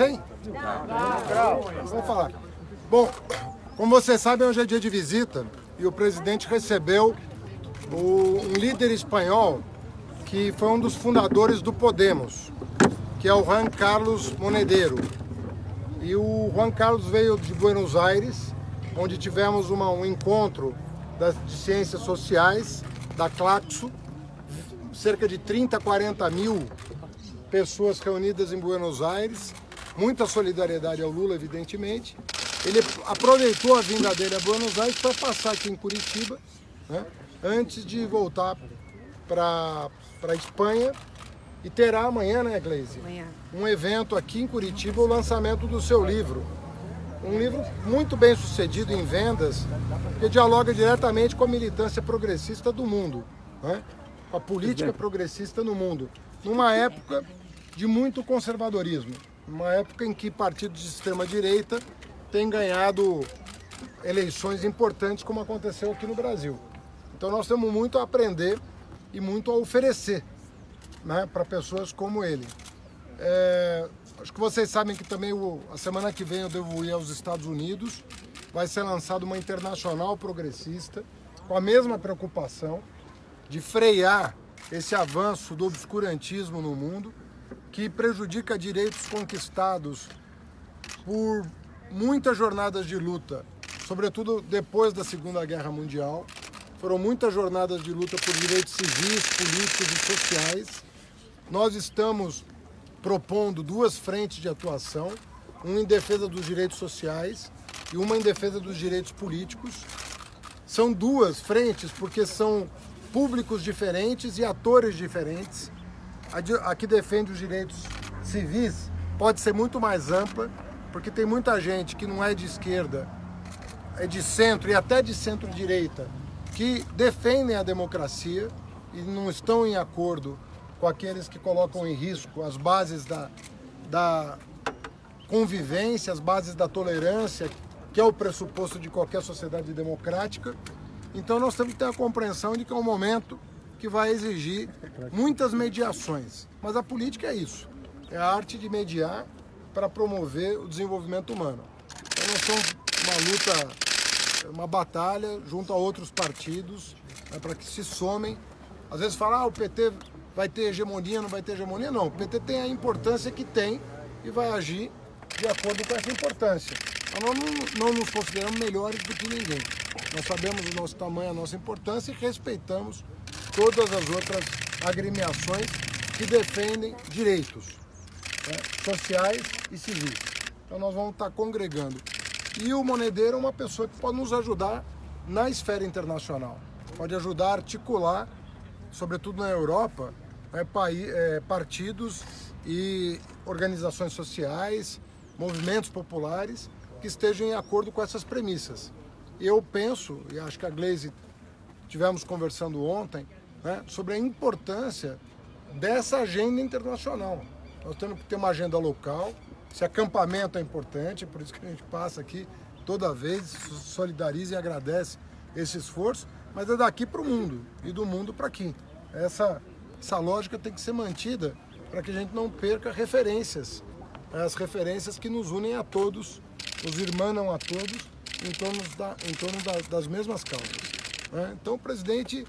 Tem? Vamos falar. Bom, como vocês sabem, hoje é dia de visita e o presidente recebeu um líder espanhol que foi um dos fundadores do Podemos, que é o Juan Carlos Monedero. E o Juan Carlos veio de Buenos Aires, onde tivemos um encontro de ciências sociais, da Claxo, cerca de 30, 40 mil pessoas reunidas em Buenos Aires, muita solidariedade ao Lula, evidentemente. Ele aproveitou a vinda dele a Buenos Aires para passar aqui em Curitiba, né, antes de voltar para a Espanha, e terá amanhã, né, Gleisi? Amanhã. Um evento aqui em Curitiba, o lançamento do seu livro. Um livro muito bem sucedido em vendas, que dialoga diretamente com a militância progressista do mundo, né? Com a política progressista no mundo, numa época de muito conservadorismo, uma época em que partidos de extrema-direita têm ganhado eleições importantes, como aconteceu aqui no Brasil. Então nós temos muito a aprender e muito a oferecer, né, para pessoas como ele. Acho que vocês sabem que também a semana que vem eu devo ir aos Estados Unidos. Vai ser lançada uma internacional progressista com a mesma preocupação de frear esse avanço do obscurantismo no mundo, que prejudica direitos conquistados por muitas jornadas de luta, sobretudo depois da Segunda Guerra Mundial. Foram muitas jornadas de luta por direitos civis, políticos e sociais. Nós estamos propondo duas frentes de atuação, uma em defesa dos direitos sociais e uma em defesa dos direitos políticos. São duas frentes porque são públicos diferentes e atores diferentes. A que defende os direitos civis pode ser muito mais ampla, porque tem muita gente que não é de esquerda, é de centro e até de centro-direita, que defendem a democracia e não estão em acordo com aqueles que colocam em risco as bases da convivência, as bases da tolerância, que é o pressuposto de qualquer sociedade democrática. Então nós temos que ter a compreensão de que é um momento que vai exigir muitas mediações. Mas a política é isso, é a arte de mediar para promover o desenvolvimento humano. Então nós estamos uma luta, uma batalha junto a outros partidos, né, para que se somem. Às vezes falam, o PT vai ter hegemonia, não vai ter hegemonia. Não, o PT tem a importância que tem e vai agir de acordo com essa importância. Então, nós não nos consideramos melhores do que ninguém. Nós sabemos o nosso tamanho, a nossa importância e respeitamos todas as outras agremiações que defendem direitos, né, sociais e civis. Então nós vamos estar congregando. E o Monedero é uma pessoa que pode nos ajudar na esfera internacional, pode ajudar a articular, sobretudo na Europa, né, partidos e organizações sociais, movimentos populares que estejam em acordo com essas premissas. Eu penso, e acho que a Gleisi estivemos conversando ontem, né, sobre a importância dessa agenda internacional. Nós temos que ter uma agenda local, esse acampamento é importante, por isso que a gente passa aqui toda vez, solidariza e agradece esse esforço, mas é daqui para o mundo e do mundo para aqui. Essa lógica tem que ser mantida para que a gente não perca referências, as referências que nos unem a todos, nos irmanam a todos em torno das mesmas causas, né? Então o presidente,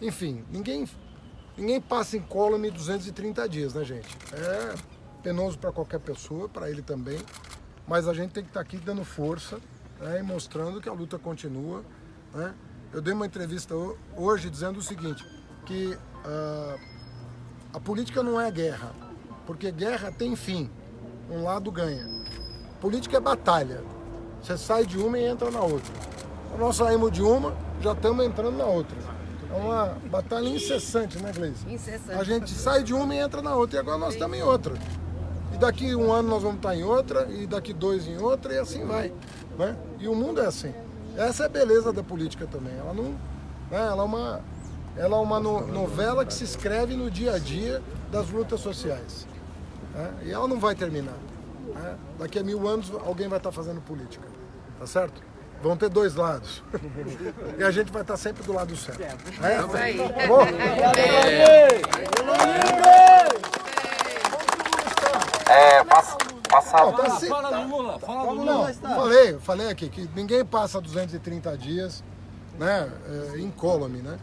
enfim, ninguém passa incólume 230 dias, né, gente? É penoso para qualquer pessoa, para ele também, mas a gente tem que estar aqui dando força, né, e mostrando que a luta continua, né? Eu dei uma entrevista hoje dizendo o seguinte, que a política não é guerra, porque guerra tem fim, um lado ganha. Política é batalha, você sai de uma e entra na outra. Nós saímos de uma, já estamos entrando na outra. É uma batalha incessante, né, Gleisi? Incessante. A gente sai de uma e entra na outra, e agora nós estamos em outra. E daqui um ano nós vamos estar em outra, e daqui 2 em outra, e assim vai, né? E o mundo é assim. Essa é a beleza da política também. Ela não, né, ela é uma novela que se escreve no dia a dia das lutas sociais, né? E ela não vai terminar, né? Daqui a 1000 anos alguém vai estar fazendo política, tá certo? Vão ter 2 lados. E a gente vai estar sempre do lado certo. É isso aí. Tá bom? passado. Fala do Lula, fala do Lula. Falei aqui que ninguém passa 230 dias, né, incólume, né?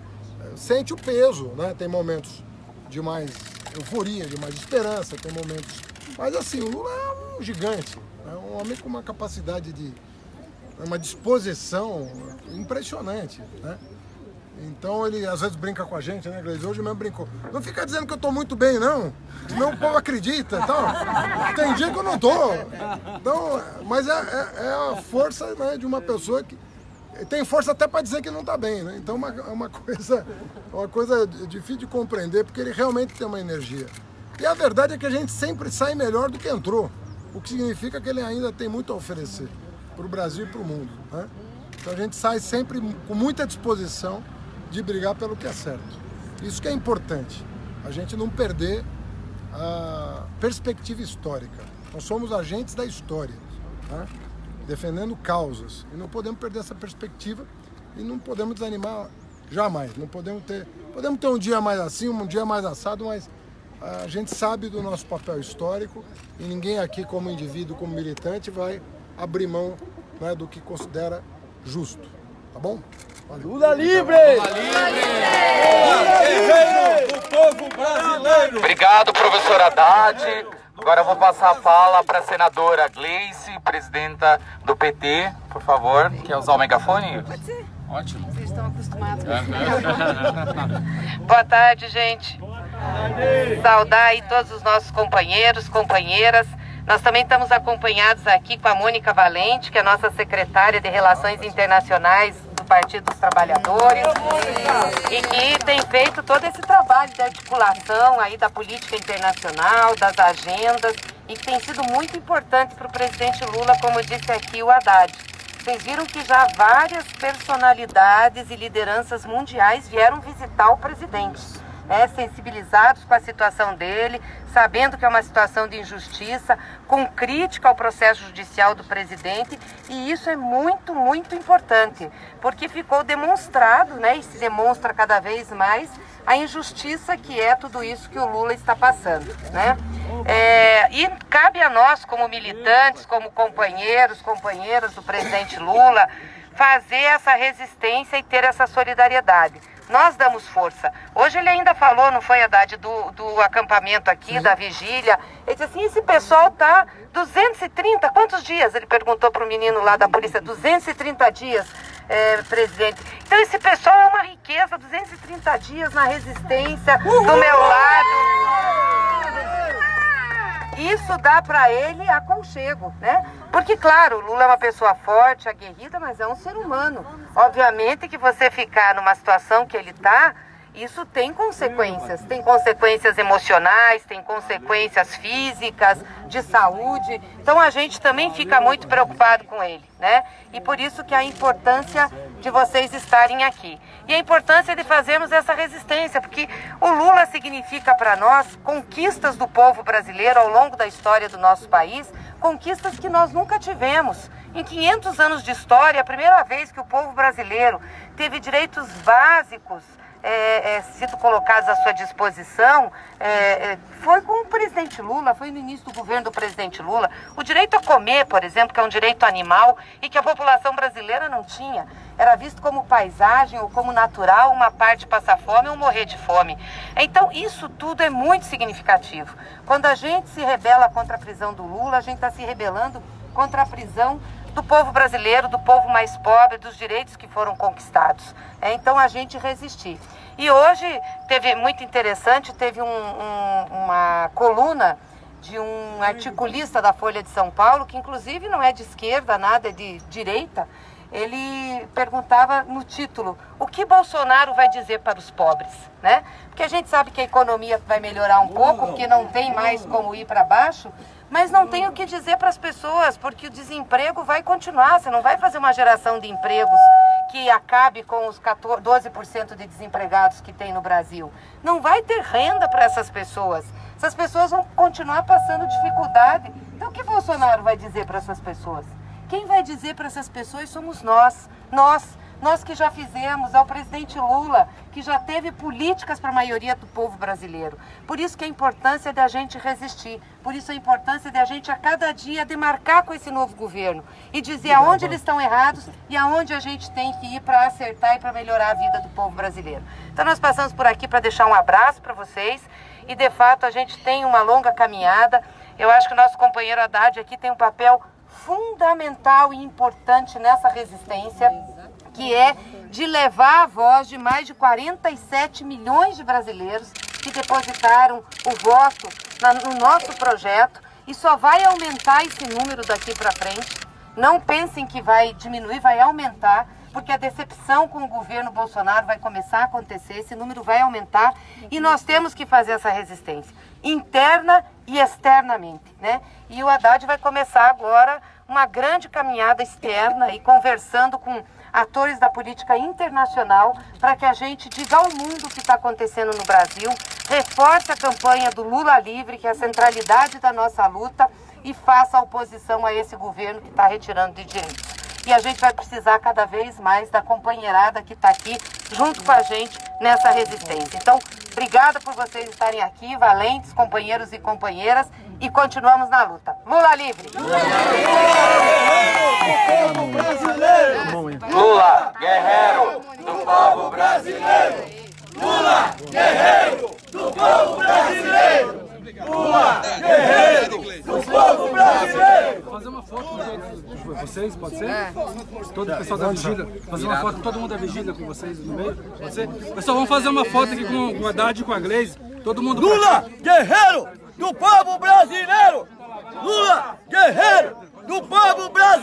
Sente o peso, né? Tem momentos de mais euforia, de mais esperança, tem momentos... Mas assim, o Lula é um gigante, é um homem com uma capacidade uma disposição impressionante, né? Então ele às vezes brinca com a gente, né, Gleisi? Hoje mesmo brincou. Não fica dizendo que eu tô muito bem, não. Senão o povo acredita e tal. Tem dia que eu não tô. Então, mas é a força, né, de uma pessoa que tem força até para dizer que não tá bem, né? Então é uma coisa difícil de compreender, porque ele realmente tem uma energia. E a verdade é que a gente sempre sai melhor do que entrou. O que significa que ele ainda tem muito a oferecer para o Brasil e para o mundo, né? Então a gente sai sempre com muita disposição de brigar pelo que é certo. Isso que é importante, a gente não perder a perspectiva histórica. Nós somos agentes da história, né? Defendendo causas, e não podemos perder essa perspectiva e não podemos desanimar jamais. Não podemos ter um dia mais assim, um dia mais assado, mas a gente sabe do nosso papel histórico e ninguém aqui, como indivíduo, como militante, vai abrir mão, né, do que considera justo. Tá bom? Valeu. Lula livre! Lula livre! Lula livre! Do povo brasileiro! Obrigado, professor Haddad. Agora eu vou passar a fala para a senadora Gleisi, presidenta do PT, por favor. Quer usar o megafone? Pode ser. Ótimo. Vocês estão acostumados. Boa tarde, gente. Saudar aí todos os nossos companheiros, companheiras. Nós também estamos acompanhados aqui com a Mônica Valente, que é a nossa secretária de Relações Internacionais do Partido dos Trabalhadores, e que tem feito todo esse trabalho de articulação aí da política internacional, das agendas, e que tem sido muito importante para o presidente Lula, como disse aqui o Haddad. Vocês viram que já várias personalidades e lideranças mundiais vieram visitar o presidente, né, sensibilizados com a situação dele, sabendo que é uma situação de injustiça, com crítica ao processo judicial do presidente, e isso é muito, muito importante, porque ficou demonstrado, né, e se demonstra cada vez mais, a injustiça que é tudo isso que o Lula está passando, né? E cabe a nós, como militantes, como companheiros, companheiras do presidente Lula, fazer essa resistência e ter essa solidariedade. Nós damos força. Hoje ele ainda falou, não foi, Haddad, do acampamento aqui, da vigília. Ele disse assim, esse pessoal tá 230, quantos dias? Ele perguntou para o menino lá da polícia, 230 dias, presidente. Então esse pessoal é uma riqueza, 230 dias na resistência, do meu lado. Isso dá para ele aconchego, né? Porque, claro, o Lula é uma pessoa forte, aguerrida, mas é um ser humano. Obviamente que você ficar numa situação que ele está, isso tem consequências emocionais, tem consequências físicas, de saúde. Então a gente também fica muito preocupado com ele, né? E por isso que a importância de vocês estarem aqui. E a importância de fazermos essa resistência, porque o Lula significa para nós conquistas do povo brasileiro ao longo da história do nosso país, conquistas que nós nunca tivemos. Em 500 anos de história, a primeira vez que o povo brasileiro teve direitos básicos sido colocados à sua disposição, foi com o presidente Lula, foi no início do governo do presidente Lula. O direito a comer, por exemplo, que é um direito animal e que a população brasileira não tinha, era visto como paisagem ou como natural, uma parte passar fome ou morrer de fome. Então isso tudo é muito significativo. Quando a gente se rebela contra a prisão do Lula, a gente está se rebelando contra a prisão do povo brasileiro, do povo mais pobre, dos direitos que foram conquistados. Então a gente resistir. E hoje teve muito interessante, teve uma coluna de um articulista da Folha de São Paulo, que inclusive não é de esquerda, nada, é de direita. Ele perguntava no título, o que Bolsonaro vai dizer para os pobres, né? Porque a gente sabe que a economia vai melhorar um pouco, porque não tem mais como ir para baixo, mas não tem o que dizer para as pessoas, porque o desemprego vai continuar, você não vai fazer uma geração de empregos que acabe com os 12% de desempregados que tem no Brasil. Não vai ter renda para essas pessoas. Essas pessoas vão continuar passando dificuldade. Então o que Bolsonaro vai dizer para essas pessoas? Quem vai dizer para essas pessoas somos nós. nós que já fizemos, ao presidente Lula, que já teve políticas para a maioria do povo brasileiro. Por isso que a importância de a gente resistir, por isso a importância de a gente a cada dia demarcar com esse novo governo e dizer aonde eles estão errados e aonde a gente tem que ir para acertar e para melhorar a vida do povo brasileiro. Então nós passamos por aqui para deixar um abraço para vocês e de fato a gente tem uma longa caminhada. Eu acho que o nosso companheiro Haddad aqui tem um papel fundamental e importante nessa resistência, que é de levar a voz de mais de 47 milhões de brasileiros que depositaram o voto no nosso projeto, e só vai aumentar esse número daqui para frente. Não pensem que vai diminuir, vai aumentar, porque a decepção com o governo Bolsonaro vai começar a acontecer, esse número vai aumentar e nós temos que fazer essa resistência, interna e externamente, né? E o Haddad vai começar agora uma grande caminhada externa e conversando com atores da política internacional para que a gente diga ao mundo o que está acontecendo no Brasil, reforce a campanha do Lula livre, que é a centralidade da nossa luta, e faça a oposição a esse governo que está retirando de direitos. E a gente vai precisar cada vez mais da companheirada que está aqui junto com a gente nessa resistência. Então, obrigada por vocês estarem aqui, valentes companheiros e companheiras, e continuamos na luta. Lula livre! Lula, guerreiro do povo brasileiro! Lula, guerreiro do povo brasileiro! Lula, guerreiro do povo brasileiro! Fazer uma foto com vocês, pode ser? Todo o pessoal da vigília. Fazer uma foto com todo mundo da vigília com vocês no meio, pode ser? Pessoal, vamos fazer uma foto aqui com o Haddad e com a Gleisi. Todo mundo. Lula, guerreiro do povo brasileiro! Lula, guerreiro do povo brasileiro!